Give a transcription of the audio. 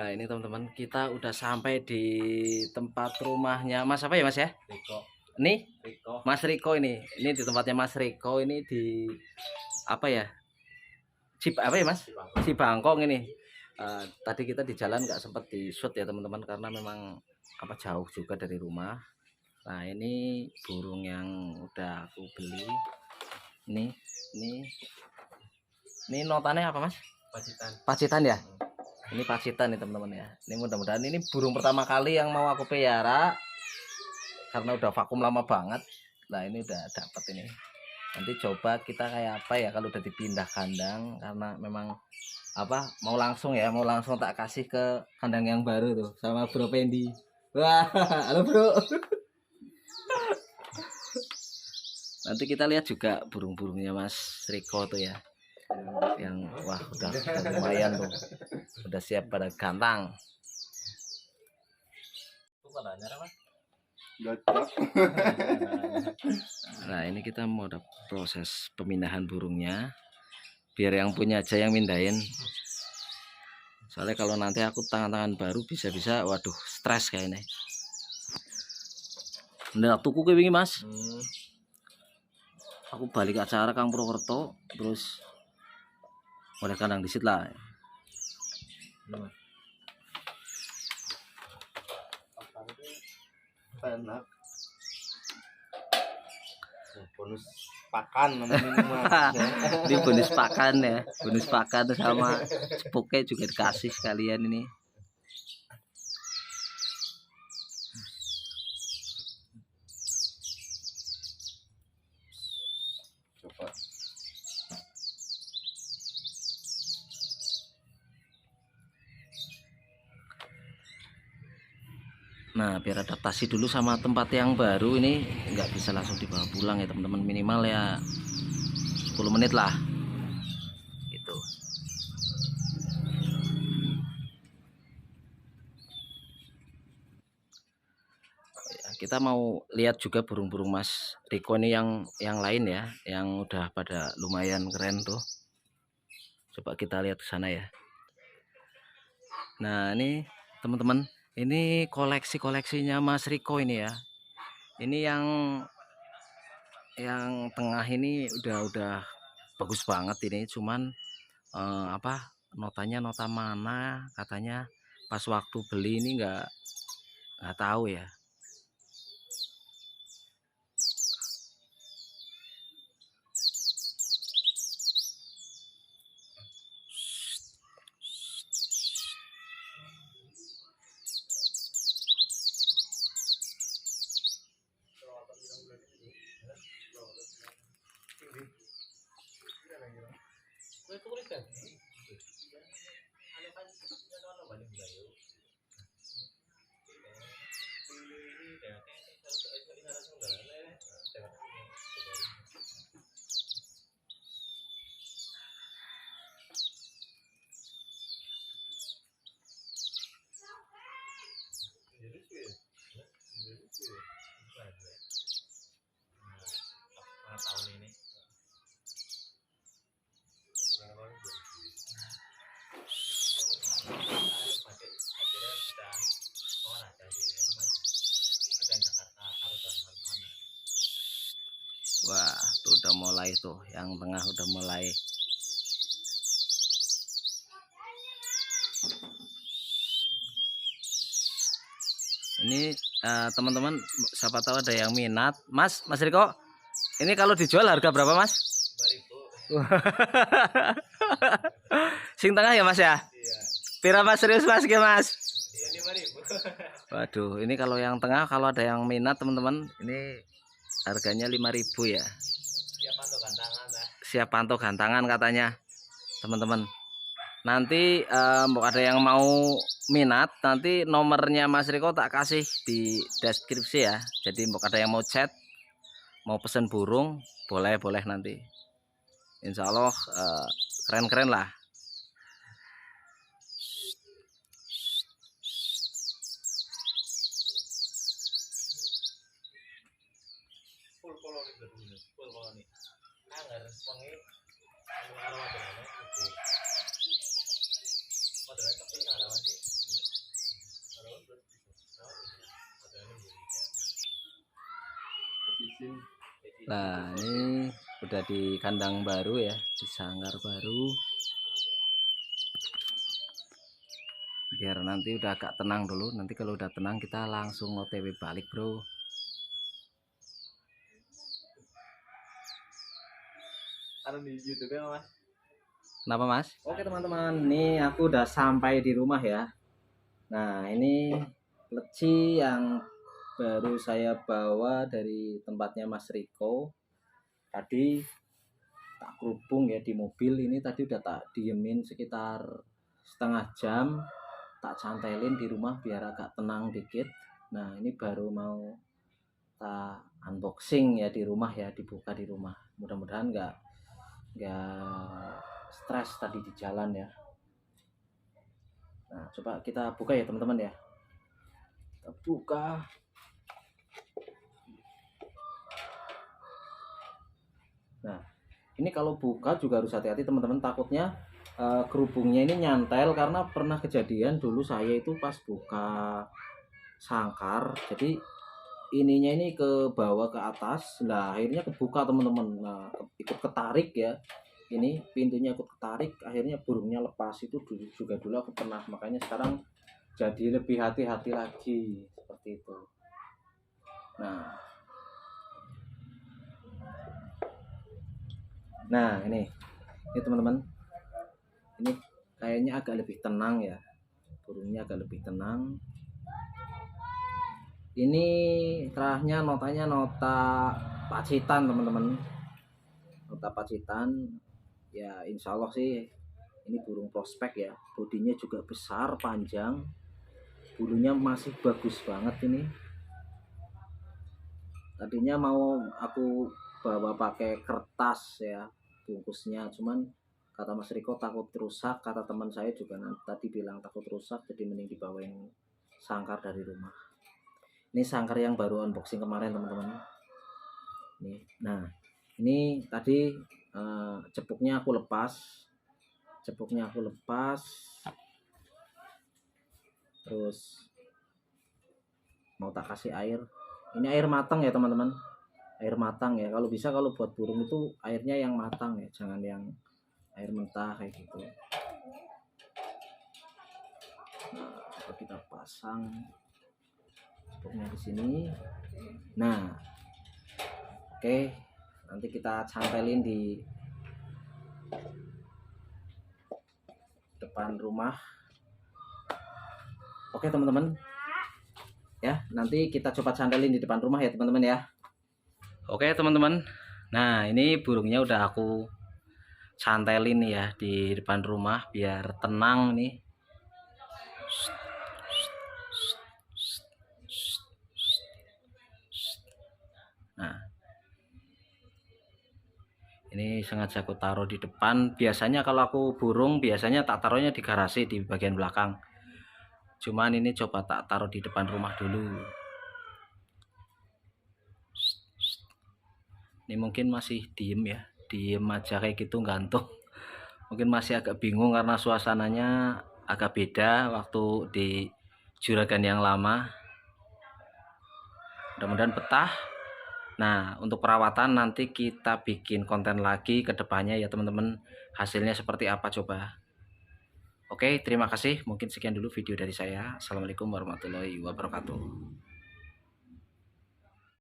Nah, ini teman-teman, kita udah sampai di tempat rumahnya Mas apa ya Mas ya? Riko. Nih, Riko. Mas Riko ini. Ini di tempatnya Mas Riko ini di apa ya? Apa ya Mas? Cibangkong ini. Tadi kita di jalan nggak sempat di shoot ya teman-teman karena memang apa jauh juga dari rumah. Nah, ini burung yang udah aku beli. Ini notanya apa Mas? Pacitan. Pacitan ya? Ini pacitan nih teman-teman ya. Ini mudah-mudahan ini burung pertama kali yang mau aku pelihara karena udah vakum lama banget. Nah ini udah dapat ini. Nanti coba kita kayak apa ya kalau udah dipindah kandang karena memang apa mau langsung tak kasih ke kandang yang baru tuh sama Bro Pendi. Wah, halo Bro. Nanti kita lihat juga burung-burungnya Mas Riko tuh ya. Yang wah udah lumayan tuh. Udah siap pada gantang. Nah ini kita mau ada proses pemindahan burungnya biar yang punya aja yang mindahin, soalnya kalau nanti aku tangan-tangan baru bisa-bisa waduh stres kayaknya. Ndak tuku ke wingi Mas. Aku balik acara Kang Purwokerto terus oleh kandang disit lah. Enak. Bonus pakan namanya. Ini bonus pakan ya, bonus pakan sama cepuknya juga dikasih sekalian ini. Coba. Nah biar adaptasi dulu sama tempat yang baru ini nggak bisa langsung dibawa pulang ya teman-teman, minimal ya 10 menit lah gitu. Kita mau lihat juga burung-burung Mas Riko ini yang lain ya, yang udah pada lumayan keren tuh. Coba kita lihat ke sana ya. Nah ini teman-teman, ini koleksinya Mas Riko ini ya. Ini yang tengah ini udah bagus banget ini, cuman apa notanya nota mana katanya pas waktu beli ini nggak tahu ya. Tahun ini. Wah tuh udah mulai tuh, yang tengah udah mulai. Ini teman-teman siapa tahu ada yang minat Mas Riko, ini kalau dijual harga berapa Mas? 5.000. Sing tengah ya Mas ya? Iya. Pira Mas, serius Mas ke Mas? Iya 5.000. Waduh, ini kalau yang tengah kalau ada yang minat teman-teman, ini harganya 5.000 ya. Siap pantau gantangan lah. Siap pantau gantangan katanya teman-teman. Nanti ada yang mau minat, nanti nomornya Mas Riko tak kasih di deskripsi ya. Jadi ada yang mau chat, mau pesen burung, boleh nanti. Insya Allah keren-keren lah. Full koloni dulu, full koloni. Anggar wangi anu arwah dene iku. Padahal tapi arwah sih. Nah, ini udah di kandang baru ya, di sangkar baru. Biar nanti udah agak tenang dulu. Nanti kalau udah tenang kita langsung OTW balik, bro. Ada di YouTube ya mas. Kenapa mas? Oke teman-teman, ini aku udah sampai di rumah ya. Nah ini leci yang baru saya bawa dari tempatnya Mas Riko. Tadi tak kerubung ya di mobil. Ini tadi udah tak diemin sekitar setengah jam, tak cantelin di rumah biar agak tenang dikit. Nah ini baru mau tak unboxing ya di rumah ya, dibuka di rumah. Mudah-mudahan nggak stres tadi di jalan ya. Nah coba kita buka ya teman-teman ya, kita buka. Nah ini kalau buka juga harus hati-hati teman-teman, takutnya kerubungnya ini nyantel, karena pernah kejadian dulu saya itu pas buka sangkar, jadi ininya ini ke bawah ke atas, nah akhirnya kebuka teman-teman. Nah ikut ketarik ya, ini pintunya ikut ketarik, akhirnya burungnya lepas. Itu juga dulu aku pernah, makanya sekarang jadi lebih hati-hati lagi seperti itu. Nah ini teman-teman, ini kayaknya agak lebih tenang ya, burungnya agak lebih tenang. Ini kerahnya notanya nota Pacitan teman-teman, nota Pacitan ya. Insya Allah sih ini burung prospek ya, bodinya juga besar panjang, bulunya masih bagus banget. Ini tadinya mau aku bawa pakai kertas ya bungkusnya, cuman kata Mas Riko takut rusak, kata teman saya juga tadi bilang takut rusak, jadi mending dibawain sangkar dari rumah. Ini sangkar yang baru unboxing kemarin teman-teman. Nah ini tadi cepuknya aku lepas, terus mau tak kasih air. Ini air matang ya teman-teman, air matang ya. Kalau bisa, kalau buat burung itu airnya yang matang ya, jangan yang air mentah kayak gitu. Nah coba kita pasang cepuknya di sini. Nah oke, nanti kita cantelin di depan rumah. Oke teman-teman ya, nanti kita coba cantelin di depan rumah ya teman-teman ya. Oke teman-teman, nah ini burungnya udah aku cantelin ya di depan rumah biar tenang nih. Nah ini sengaja aku taruh di depan. Biasanya kalau aku burung biasanya tak taruhnya di garasi di bagian belakang, cuman ini coba tak taruh di depan rumah dulu. Ini mungkin masih diem ya, diem aja kayak gitu, gantung. Mungkin masih agak bingung karena suasananya agak beda waktu di juragan yang lama. Mudah-mudahan betah. Nah untuk perawatan nanti kita bikin konten lagi ke depannya ya teman-teman, hasilnya seperti apa coba. Oke terima kasih, mungkin sekian dulu video dari saya. Assalamualaikum warahmatullahi wabarakatuh.